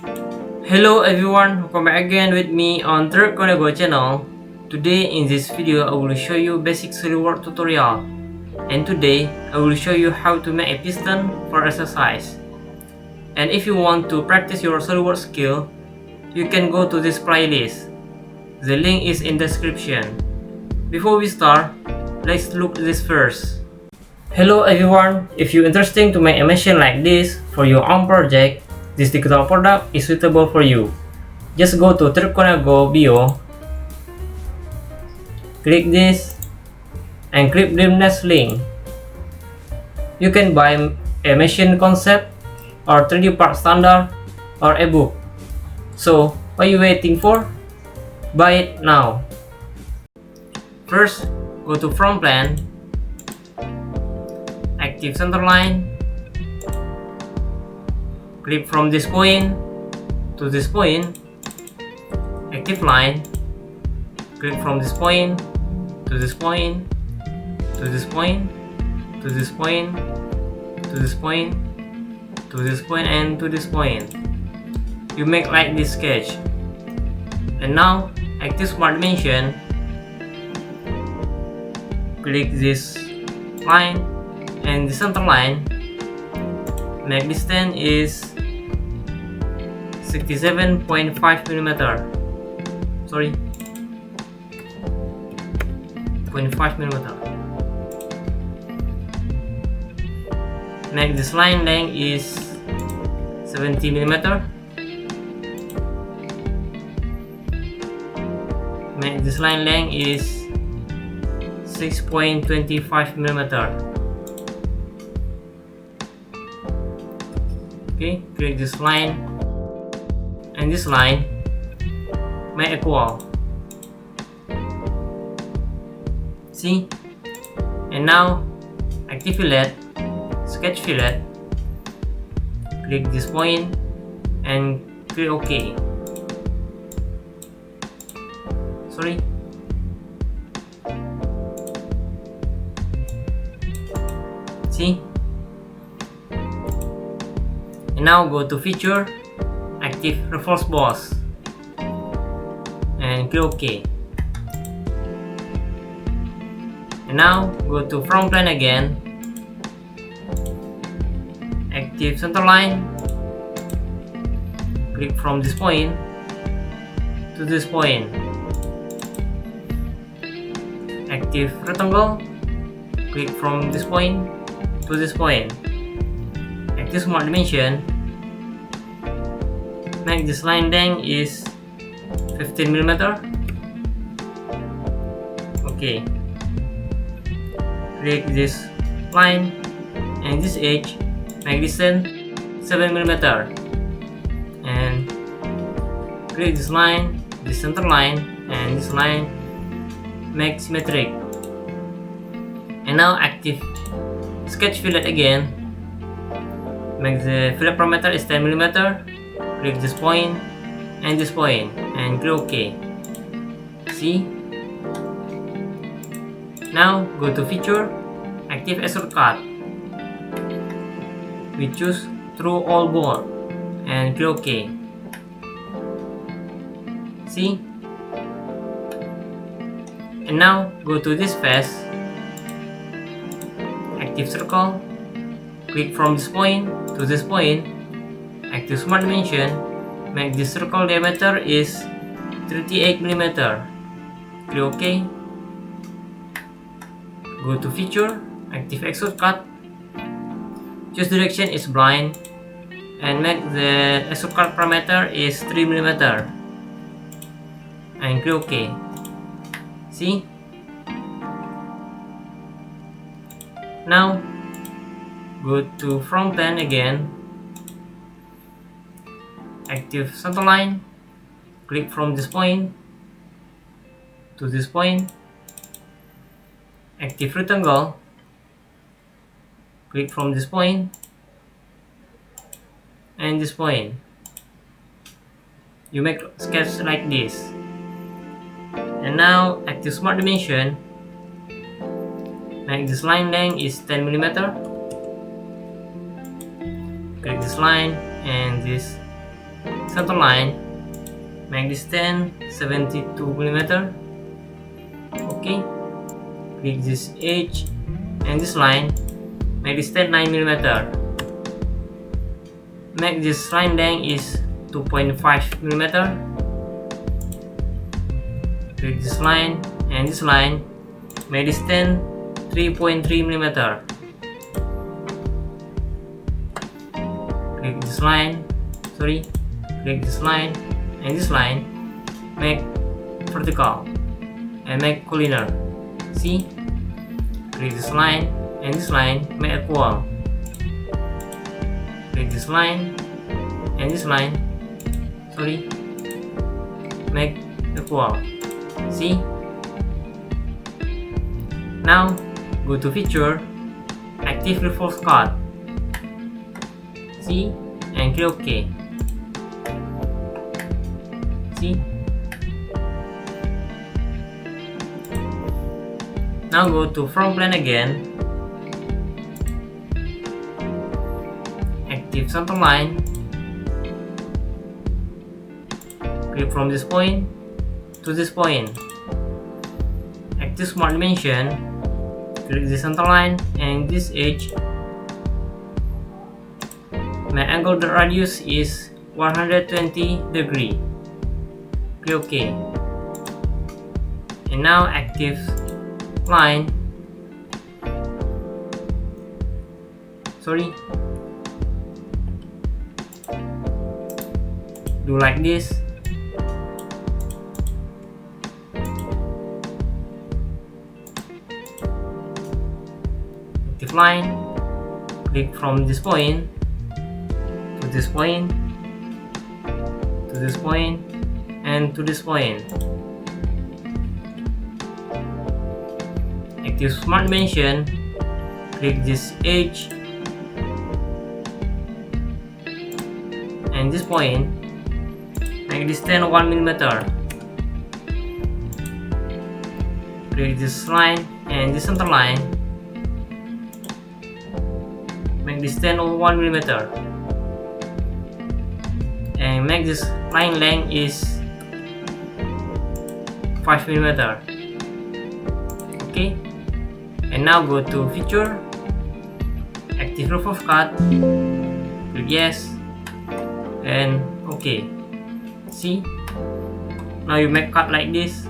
Hello everyone, welcome back again with me on third Koniago channel. Today in this video I will show you basic Solidworks tutorial, and today I will show you how to make a piston for exercise. And if you want to practice your Solidworks skill, you can go to this playlist. The link is in description. Before we start, let's look at this first. Hello everyone, if you're interested to make a machine like this for your own project, this digital product is suitable for you. Just go to Koniago bio, click this, and click the next link. You can buy a machine concept or 3D part standard or a book. So what are you waiting for? Buy it now. First, go to front plane, active center line, click from this point to this point, active line, click from this point to this point, to this point, to this point, to this point, to this point, and to this point. You make like this sketch. And now active smart dimension, click this line and the center line. Make distance is 67.5 millimeter. Sorry, 0.5 millimeter. Make this line length is 70 millimeter. Make this line length is 6.25 millimeter. Okay, click this line and this line, make equal. See? And now active fillet, sketch fillet, click this point and click OK. Sorry. See? And now go to feature, active reverse boss, and click OK. And now go to front plane again, active center line, click from this point to this point, active rectangle, click from this point to this point, active smart dimension, make this line length is 15 millimeter. Okay, click this line and this edge, make distance 7 millimeter, and click this line, this center line, and this line, make symmetric. And now active sketch fillet again, make the fillet parameter is 10 millimeter. Click this point and this point and click OK. See? Now go to feature, active extrude cut. We choose through all board and click OK. See? And now go to this face, active circle, click from this point to this point, active smart dimension, make this circle diameter is 38 millimeter. Click OK. Go to feature, active extrude cut, choose direction is blind, and make the extrude cut parameter is 3 millimeter, and click OK. See? Now go to front plane again, active center line, click from this point to this point, active rectangle, click from this point and this point. You make sketch like this. And now active smart dimension, make this line length is 10 millimeter. Click this line and this center line, make distance 72mm. Okay, click this edge and this line, make distance 9mm. Make this line length is 2.5mm. Click this line and this line, make distance 3.3mm. Click this line, click this line and this line, make vertical and make collinear. See? Click this line and this line, make equal. Click this line and this line, make equal. See? Now go to feature, active reverse cut. See? And click OK. See? Now go to front plane again, active center line, click from this point to this point, active smart dimension, click the center line and this edge. My angle radius is 120 degrees. Click OK. And now active line. Do like this. Active line. Click from this point to this point, to this point, and to this point. Active smart dimension, click this edge and this point, make distance 1mm. Click this line and this center line, make distance 1mm. And make this line length is 5mm. Okay, and now go to feature, active reverse cut, click yes and OK. See, now you make cut like this.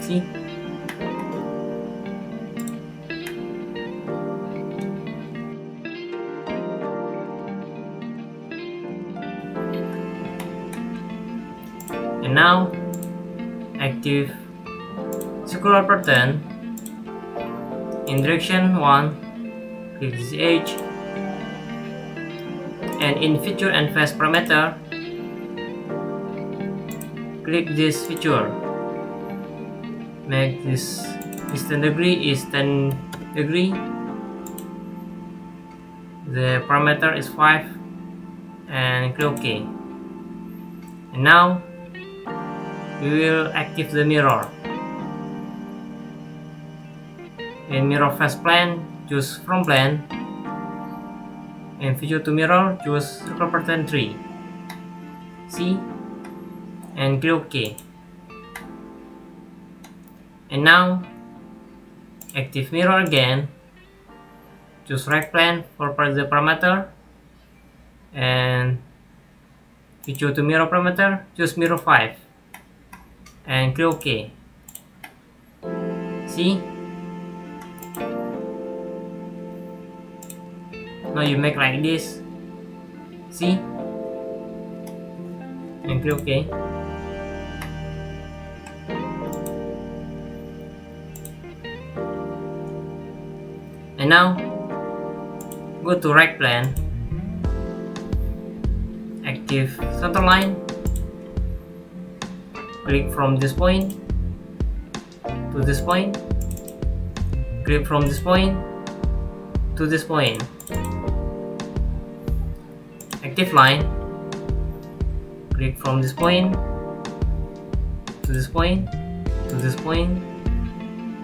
See, and now active circular pattern in direction 1, click this edge, and in feature and phase parameter, click this feature, make this distance degree is 10 degree, the parameter is 5, and click OK. And now we will active the mirror. In mirror face plane, choose front plane. In feature to mirror, choose circle pattern 3. See? And click OK. And now active mirror again. Choose right plane for the parameter. And feature to mirror parameter, choose mirror 5. And click OK. See? Now you make like this. See? And click OK. And now go to right plane, active center line, click from this point to this point, click from this point to this point, active line, click from this point to this point, to this point,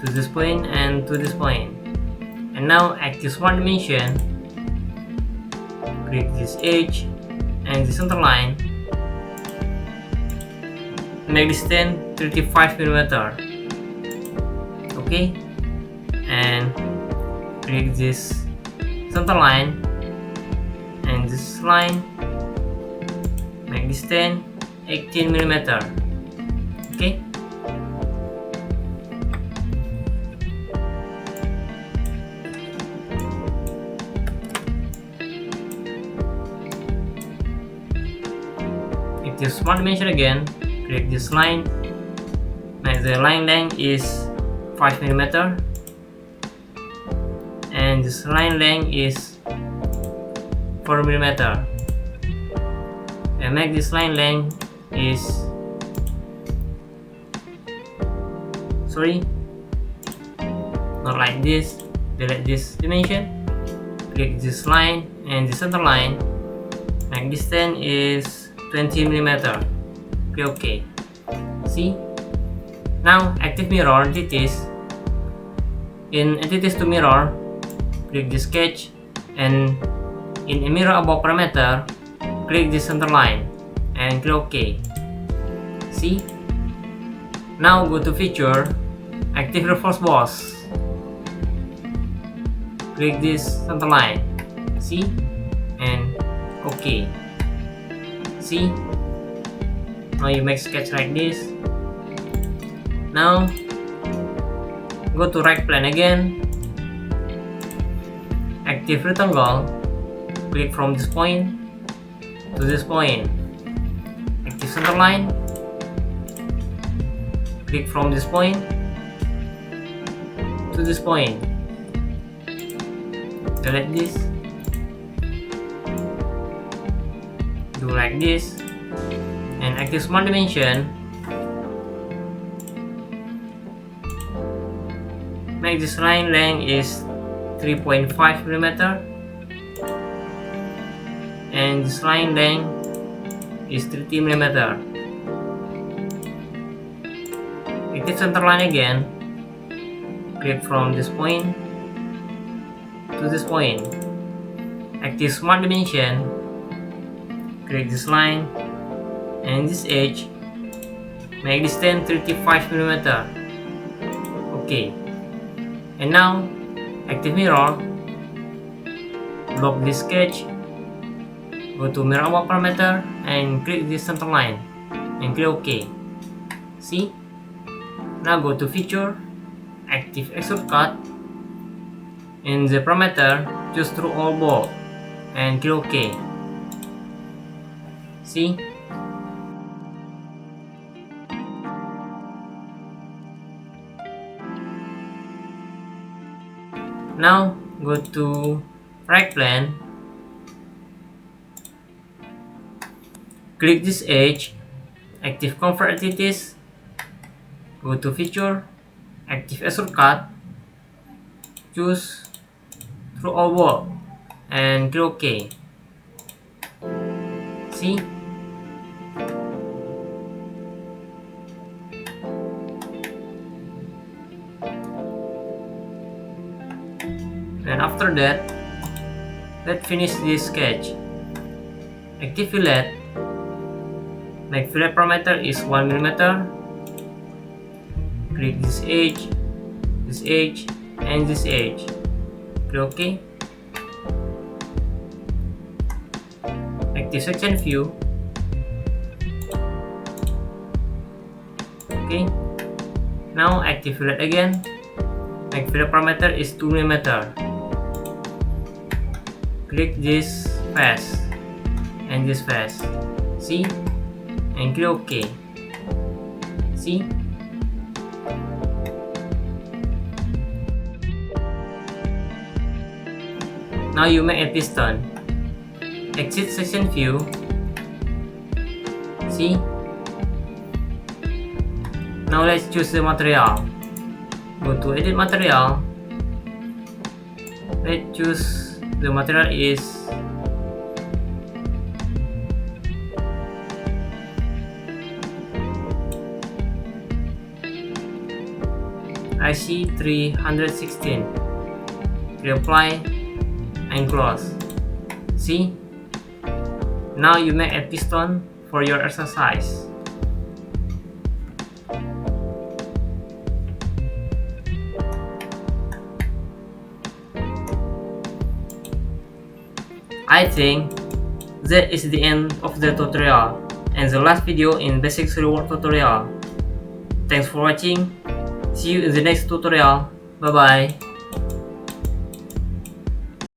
to this point, and to this point. And now active smart dimension, click this edge and the center line, make distance 35mm. Okay, and click this center line and this line, make distance 18mm. Okay, if this one dimension again, click this line, make the line length is 5mm and this line length is 4mm, and make this line length is not like this. Delete this dimension, click this line and the center line, make distance is 20mm. Click OK. See? Now active mirror entities. In entities to mirror, click this sketch, and in a mirror above parameter, click this center line and click OK. See? Now go to feature, active reverse boss. Click this center line. See? And OK. See? Now you make sketch like this. Now go to right plane again, active rectangle, click from this point to this point, active center line, click from this point to this point, select this, do like this, and active smart dimension. Make this line length is 3.5mm and this line length is 30mm. Active center line again, click from this point to this point, active smart dimension, click this line and this edge, make distance 35mm. Okay. And now, active mirror, block this sketch, go to mirror above parameter and click this center line and click OK. See? Now go to feature, active extrude cut, in the parameter, choose through all bolt and click OK. See? Now go to right plane, click this edge, active convert entities, go to feature, active extrude cut, choose through all bolt and click OK. See? And after that, let's finish this sketch. Active fillet, make fillet parameter is 1mm. Click this edge, and this edge. Click OK. Active section view. Okay. Now active fillet again. Make fillet parameter is 2mm. Click this face and this face. See? And click OK. See? Now you make a piston. Exit section view. See? Now let's choose the material. Go to edit material. Let's choose the material is IC 316. Click apply and close. See? Now you make a piston for your exercise. I think that is the end of the tutorial and the last video in basic Solidworks tutorial. Thanks for watching. See you in the next tutorial. Bye bye.